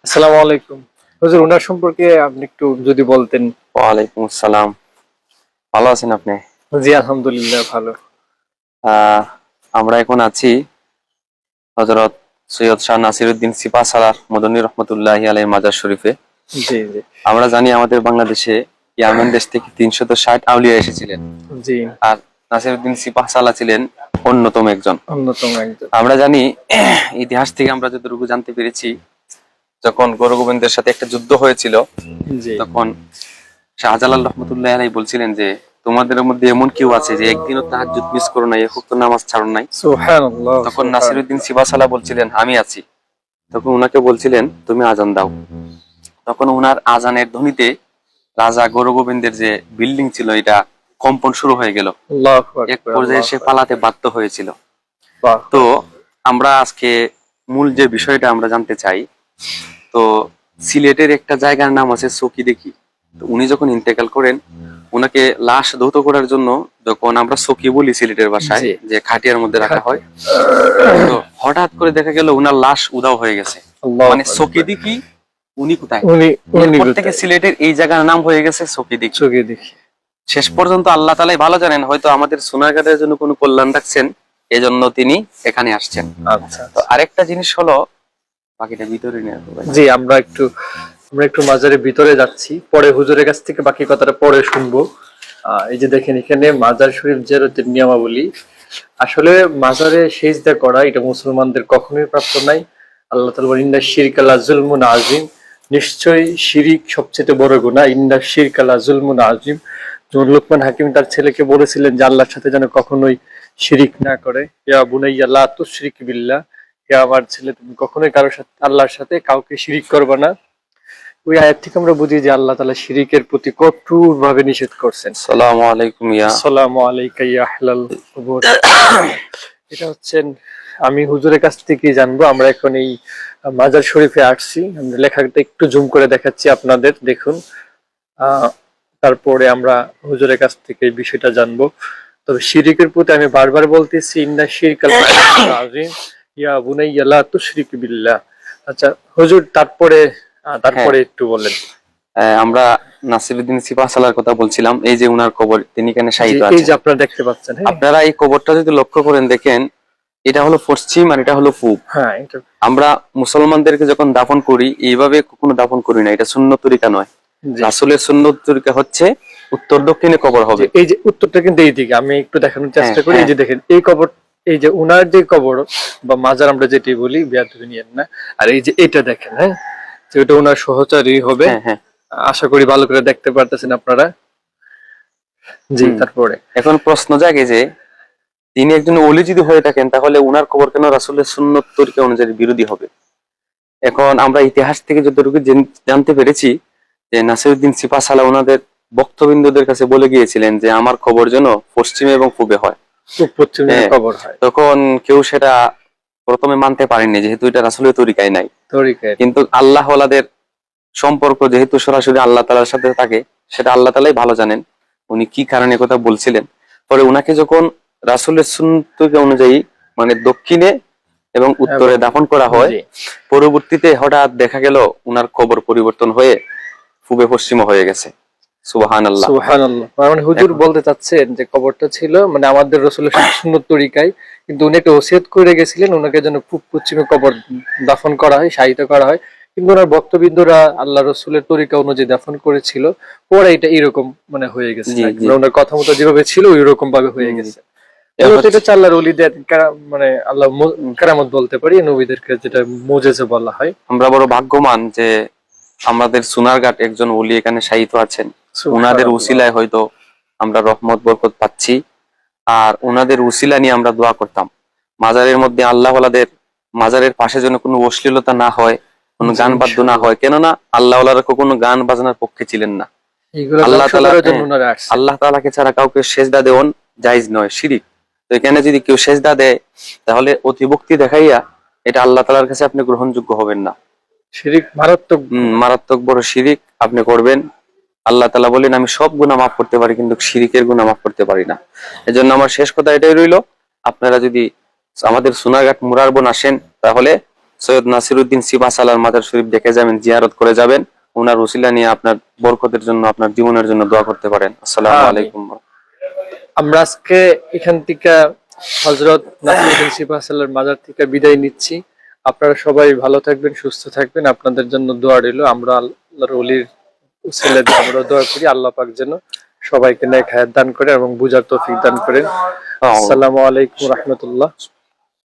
আসসালামু আলাইকুম। হুজুর, উনার সম্পর্কে আপনি একটু যদি বলতেন। ওয়ালাইকুম আসসালাম। ভালো আছেন আপনি? জি, আলহামদুলিল্লাহ ভালো। আহ আমরা এখন আছি হযরত সৈয়দ শাহ নাসিরউদ্দিন সিপাহসালার মদনী রহমতুল্লাহি আলাইহির মাজার শরীফে। জি, জি, আমরা জানি আমাদের বাংলাদেশে ইয়ামেন দেশ থেকে 360 আউলিয়া এসেছিলেন, জি। আর নাসিরউদ্দিন সিপাহসালা ছিলেন অন্যতম একজন। অন্যতম একজন। আমরা জানি ইতিহাস থেকে আমরা যতটুকু জানতে পেরেছি, যখন গুরু গোবিন্দের সাথে একটা যুদ্ধ হয়েছিল, জি। তখন শাহজালাল রহমতুল্লাহি আলাইহি বলছিলেন যে তোমাদের মধ্যে এমন কেউ আছে যে একদিনও তাহাজ্জুদ মিস করো নাই, এক ওয়াক্ত নামাজ ছাড়ো নাই? সুবহানাল্লাহ, তখন সুবহান। নাসিরউদ্দিন সিপাহসালা বলছিলেন আমি আছি। তখন উনাকে বলছিলেন তুমি আজান দাও। তখন উনার আজানের ধ্বনিতে রাজা গৌরগোবিন্দের যে বিল্ডিং ছিল এটা কম্পন শুরু হয়ে গেল। আল্লাহু এক আকবার, পর্যায়ে আল্লাহু সে আকবার। পালাতে বাধ্য হয়েছিল। বাহ, তো বাহ। আমরা আজকে মূল যে বিষয়টা আমরা জানতে চাই, তো সিলেটের একটা জায়গার নাম আছে চকিদিকি। তো উনি যখন ইন্তেকাল করেন, উনাকে লাশ ধৌত করার জন্য, যখন আমরা চকি বলি সিলেটের ভাষায়, জি। যে খাটিয়ার মধ্যে রাখা হয়, খাটিয়া। তো হঠাৎ করে দেখা গেল উনার লাশ উধাও হয়ে গেছে। আল্লাহু মানে আকবার। চকিদিকি, উনি কোথায়? উনি উনি এরপর থেকে কোথায়? সিলেটের এই জায়গার নাম হয়ে গেছে চকিদিকি। চোখে দেখি। শেষ পর্যন্ত আল্লাহ তাআলাই ভালো জানেন, হয়তো আমাদের সোনারগাঁয়ের জন্য কোনো কল্যাণ রাখছেন, এজন্য তিনি এখানে আসছেন। আচ্ছা, তো আচ্ছা। আরেকটা জিনিস হলো, বাকিটা ভিতরে নিয়ে আসবো ভাই। জি, আমরা একটু মাজারের ভিতরে যাচ্ছি। পরে হুজুরের কাছ থেকে বাকি কথাটা পরে শুনবো। এই যে দেখেন এখানে মাজার শরীফ জিয়ারতের নিয়মাবলী। আসলে মাজারে সিজদা করা এটা মুসলমানদের কখনোই প্রাপ্ত নাই। আল্লাহ তাআলা বলেন ইন্নাশ শিরকা লা যুলমুন আযীম। নিশ্চয়ই শিরিক সবচেয়ে বড় গুনাহ। ইন্নাশ শিরকা লা যুলমুন আযীম। যখন লোকমান হাকিম তার ছেলেকে বলেছিলেন যে আল্লাহর সাথে যেন কখনোই শিরিক না করে। ইয়া বুনাইয়া লা তুশরিক বিল্লাহ। হে আমার ছেলে, তুমি কখনোই কারোর সাথে আল্লাহর সাথে কাউকে শিরিক করবে না। ওই আয়াত থেকে আমরা বুঝি যে আল্লাহ তাআলা শিরিকের প্রতি কঠোর ভাবে নিষেধ করছেন। আসসালামু আলাইকুম ইয়া। আসসালামু আলাইকা ইয়া আহলাল কুবুর। এটা হচ্ছেন, আমি হুজুরের কাছ থেকে জানবো। আমরা এখন এই মাজার শরীফে আসছি। আমরা লেখাটা একটু জুম করে দেখাচ্ছি আপনাদের, দেখুন। আহ তারপরে আমরা হুজুরের কাছ থেকে এই বিষয়টা জানবো। তবে শিরিকের প্রতি আমি বারবার বলতেছি ইন্না শিরকাল আযীম ইয়া বুনাইয়া লা তুশরিক বিল্লাহ। আচ্ছা হুজুর, তারপরে হ্যাঁ, একটু বলেন। আমরা নাসিরউদ্দিন সিপাহসালার কথা বলছিলাম। এই যে উনার কবর, তিনি এখানে জি, শায়িত এই আছেন। যে আপনারা দেখতে পাচ্ছেন। হ্যাঁ, আপনারা এই কবরটা যদি লক্ষ্য করেন, দেখেন এটা হলো পশ্চিম আর এটা হলো পূব। হ্যাঁ, এটা আমরা মুসলমানদেরকে যখন দাফন করি, এইভাবে কখনো দাফন করি না, এটা সুন্নত তরিকা নয়। জি, রাসূলের সুন্নত তরিকা হচ্ছে উত্তর দক্ষিণে কবর যে হবে। এই যে উত্তরটা কিন্তু এইদিকে আমি একটু দেখানোর হ্যাঁ চেষ্টা করি। এই হ্যাঁ যে দেখেন এই কবর, এই যে উনার যে কবর বা মাজার আমরা যেটি বলি, বেয়াদবি নিয়েন না। আর এই যে এটা দেখেন, হ্যাঁ, যে ওটা উনার সহচরী হবে। হ্যাঁ হ্যাঁ। আশা করি ভালো করে দেখতে পারতেছেন আপনারা। জি, হুম। তারপরে এখন প্রশ্ন জাগে যে তিনি একজন ওলি যদি হয়ে থাকেন, তাহলে উনার কবর কেন রাসূলের সুন্নত তরিকা অনুযায়ী বিরোধী হবে? এখন আমরা ইতিহাস থেকে যতটুকু জানতে পেরেছি, যে নাসিরউদ্দিন সিপাহসালাহ ওনাদের ভক্তবৃন্দদের কাছে বলে গিয়েছিলেন যে আমার কবর যেন পশ্চিমে এবং পূবে হয়। পূব পশ্চিম দিকে হ্যাঁ, কবর হয়। তখন কেউ সেটা প্রথমে মানতে পারেননি, যেহেতু এটা রাসূলের তরিকায় নাই। তরিকায়। কিন্তু আল্লাহ ওয়ালাদের সম্পর্ক যেহেতু সরাসরি আল্লাহ তাআলার সাথে থাকে, সেটা আল্লাহ তাআলাই ভালো জানেন উনি কি কারণে কথা বলছিলেন। পরে উনাকে যখন রাসূলের সুন্নত অনুযায়ী, মানে দক্ষিণে এবং উত্তরে এবং দাফন করা হয়, জি, পরবর্তীতে হঠাৎ দেখা গেল উনার কবর পরিবর্তন হয়ে পূবে পশ্চিমে হয়ে গেছে। সুবহানাল্লাহ। সুবহানাল্লাহ। মানে হুজুর এখন বলতে চাচ্ছেন যে কবরটা ছিল মানে আমাদের রাসূলের সুন্নত তরিকায়, কিন্তু উনি একটা ওসিয়ত করে গেছিলেন ওনাকে যেন পূব পশ্চিমে কবর দাফন করা হয়, শায়িত করা হয়। কিন্তু ওনার ভক্তবৃন্দরা আল্লাহ রসুলের তরিকা অনুযায়ী দাফন করেছিল। পরে এটা এরকম মানে হয়ে গেছে, জি জি। মানে ওনার কথা মতো যেভাবে ছিল ওইরকম ভাবে হয়ে জি। গেছে। এ মূলত এটা হচ্ছে হচ্ছে আল্লাহর ওলিদের মানে আল্লাহ উম, কেরামত বলতে পারি, নবীদেরকে যেটা মুজেজা বলা হয়। আমরা বড় ভাগ্যবান যে আমাদের সোনারঘাট একজন ওলি এখানে শায়িত আছেন। উনাদের সুবহানাল্লাহ। উসিলায় হয়তো আমরা রহমত বরকত পাচ্ছি। আর উনাদের উসিলা নিয়ে আমরা দোয়া করতাম, মাজারের মধ্যে আল্লাহ ওয়ালাদের মাজারের পাশে যেন কোনো অশ্লীলতা না হয়, কোনো জি, গান বাদ্য না ইনশাআল্লাহ। হয়। কেননা আল্লাহ ওয়ালারা কখনো গান বাজনার পক্ষে ছিলেন না। এইগুলো আল্লাহ ধ্বংস তাআলা, করার জন্য হ্যাঁ, ওনারা আসছেন। আল্লাহ তাআলাকে ছাড়া কাউকে সেজদা দেওয়ান জায়েজ নয়, শিরিক। তো এখানে যদি কেউ সেজদা দেয়, তাহলে অতিভক্তি দেখাইয়া এটা আল্লাহ তাআলার কাছে আপনি গ্রহণযোগ্য হবেন না। শিরিক মারাত্মক গুনাহ। মারাত্মক বড় শিরিক আপনি করবেন। আল্লাহ তাআলা বলেন আমি সব গুনাহ মাফ করতে পারি, কিন্তু শিরিকের গুনাহ মাফ করতে পারি না। এজন্য আমার শেষ কথা এটাই রইল, আপনারা যদি আমাদের সোনারঘাট মুরারবন আসেন, তাহলে সৈয়দ নাসিরউদ্দিন সিপাহসালার মাজার শরীফ দেখে যাবেন, জিয়ারত করে যাবেন। ওনার উসিলা নিয়ে আপনার বরকতের জন্য, আপনার জীবনের জন্য দোয়া করতে পারেন। আসসালামু আমিন। আলাইকুম। আমরা আজকে এখান থেকে হযরত নাসিরউদ্দিন সিপাহসালার মাজার থেকে বিদায় নিচ্ছি। আপনারা সবাই ভালো থাকবেন, সুস্থ থাকবেন। আপনাদের জন্য দোয়া রইল। আমরা আল্লাহর ওলির উসিলা দিয়ে আমরা দোয়া করি, আল্লাহ পাক যেন সবাইকে নেক হায়াত দান করে এবং বুঝার তৌফিক দান করেন। আসসালামু আলাইকুম রাহমাতুল্লাহ।